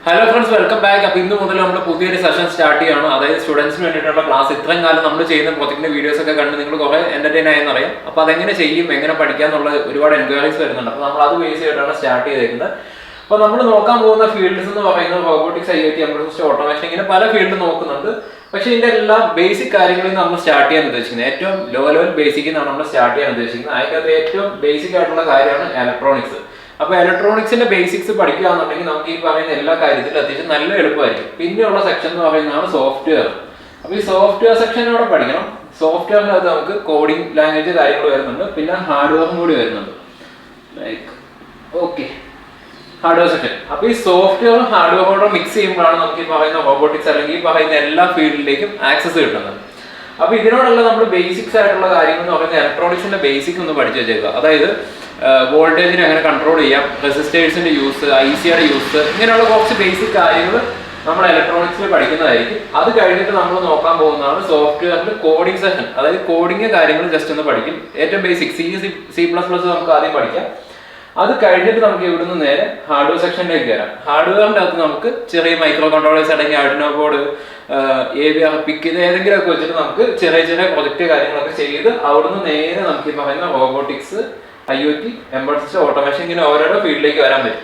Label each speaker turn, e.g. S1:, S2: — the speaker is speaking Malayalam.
S1: Hello friends, welcome back. അപ്പോൾ ഇന്ന് മുതൽ നമ്മൾ പുതിയൊരു സെഷൻ സ്റ്റാർട്ട് ചെയ്യണം. അതായത് സ്റ്റുഡൻസിന് വേണ്ടിയിട്ടുള്ള ക്ലാസ്. ഇത്രയും കാലം നമ്മൾ ചെയ്യുന്ന പ്രൊജക്ടിന്റെ വീഡിയോസ് ഒക്കെ കണ്ട് നിങ്ങൾ കുറെ എന്റർടൈൻ ആയെന്നറിയാം. അപ്പോൾ അതെങ്ങനെ ചെയ്യും, എങ്ങനെ പഠിക്കാന്നുള്ള ഒരുപാട് എൻക്വയറീസ് വരുന്നുണ്ട്. അപ്പോൾ നമ്മൾ അത് ബേസ് ചെയ്തിട്ടാണ് സ്റ്റാർട്ട് ചെയ്തേക്കുന്നത്. അപ്പോൾ നമ്മൾ നോക്കാൻ പോകുന്ന ഫീൽഡ്സ് എന്ന് പറയുന്നത് robotics, IoT, embedded system, automation, ഇങ്ങനെ പല ഫീൽഡ് നോക്കുന്നുണ്ട്. പക്ഷേ ഇതിന്റെ എല്ലാ ബേസിക് കാര്യങ്ങളിൽ നമ്മൾ സ്റ്റാർട്ട് ചെയ്യാൻ ഉദ്ദേശിക്കുന്നത് ഏറ്റവും ലോ ലെവൽ ബേസിക്കിൽ നിന്നാണ് നമ്മൾ സ്റ്റാർട്ട് ചെയ്യാൻ ഉദ്ദേശിക്കുന്നത്. അതിനകത്ത് ഏറ്റവും ബേസിക് ആയിട്ടുള്ള കാര്യമാണ് ഇലക്ട്രോണിക്സ്. അപ്പോൾ ഇലക്ട്രോണിക്സിന്റെ ബേസിക്സ് പഠിക്കുക എന്നുണ്ടെങ്കിൽ നമുക്ക് ഈ പറയുന്ന എല്ലാ കാര്യത്തിലും അത്യാവശ്യം നല്ല എളുപ്പമായിരിക്കും. പിന്നെയുള്ള സെക്ഷൻ എന്ന് പറയുന്നതാണ് സോഫ്റ്റ്വെയർ. അപ്പോൾ ഈ സോഫ്റ്റ്വെയർ സെക്ഷനോടെ പഠിക്കണം. സോഫ്റ്റ്വെയറിനകത്ത് നമുക്ക് കോഡിംഗ് ലാംഗ്വേജ് കാര്യങ്ങൾ വരുന്നുണ്ട്, പിന്നെ ഹാർഡ്വെയറും കൂടി വരുന്നുണ്ട്. Hardware section. അപ്പോൾ ഈ സോഫ്റ്റ്വെയറും ഹാർഡ്വെയറോടെ മിക്സ് ചെയ്യുമ്പോഴാണ് നമുക്ക് ഈ പറയുന്ന റോബോട്ടിക്സ് അല്ലെങ്കിൽ ഈ പറയുന്ന എല്ലാ ഫീൽഡിലേക്കും ആക്സസ് കിട്ടുന്നത്. അപ്പോൾ ഇതിനോടുള്ള നമ്മൾ ബേസിക്സ് ആയിട്ടുള്ള കാര്യങ്ങൾ എന്ന് പറയുന്നത് ഇലക്ട്രോണിക്സിന്റെ ബേസിക് ഒന്ന് പഠിച്ചു വെച്ചേക്കുക. അതായത് വോൾട്ടേജിനെ എങ്ങനെ കൺട്രോൾ ചെയ്യാം, റെസിസ്റ്റേഴ്സിന്റെ യൂസ്, ICയുടെ യൂസ്, ഇങ്ങനെയുള്ള കുറച്ച് ബേസിക് കാര്യങ്ങൾ നമ്മൾ ഇലക്ട്രോണിക്സിൽ പഠിക്കുന്നതായിരിക്കും. അത് കഴിഞ്ഞിട്ട് നമ്മൾ നോക്കാൻ പോകുന്നതാണ് സോഫ്റ്റ്വെയറിൽ കോഡിംഗ് സെഷൻ. അതായത് കോഡിംഗ് കാര്യങ്ങൾ ജസ്റ്റ് ഒന്ന് പഠിക്കും. ഏറ്റവും ബേസിക് C++ നമുക്ക് ആദ്യം പഠിക്കാം. അത് കഴിഞ്ഞിട്ട് നമുക്ക് ഇവിടുന്ന് നേരെ ഹാർഡ്വെയർ സെക്ഷനിലേക്ക് വരാം. ഹാർഡ്വെയറിൻ്റെ അകത്ത് നമുക്ക് ചെറിയ മൈക്രോ കൺട്രോളേഴ്സ് അല്ലെങ്കിൽ ആർഡിനോ ബോർഡ്, AVR പിക്ക്, ഇത് ഏതെങ്കിലും ഒക്കെ വെച്ചിട്ട് നമുക്ക് ചെറിയ ചെറിയ പ്രൊജക്റ്റ് കാര്യങ്ങളൊക്കെ ചെയ്ത് അവിടുന്ന് നേരെ നമുക്ക് ഈ പറയുന്ന robotics, IoT, embedded system, automation, ഇങ്ങനെ ഓരോരോ ഫീൽഡിലേക്ക് വരാൻ പറ്റും.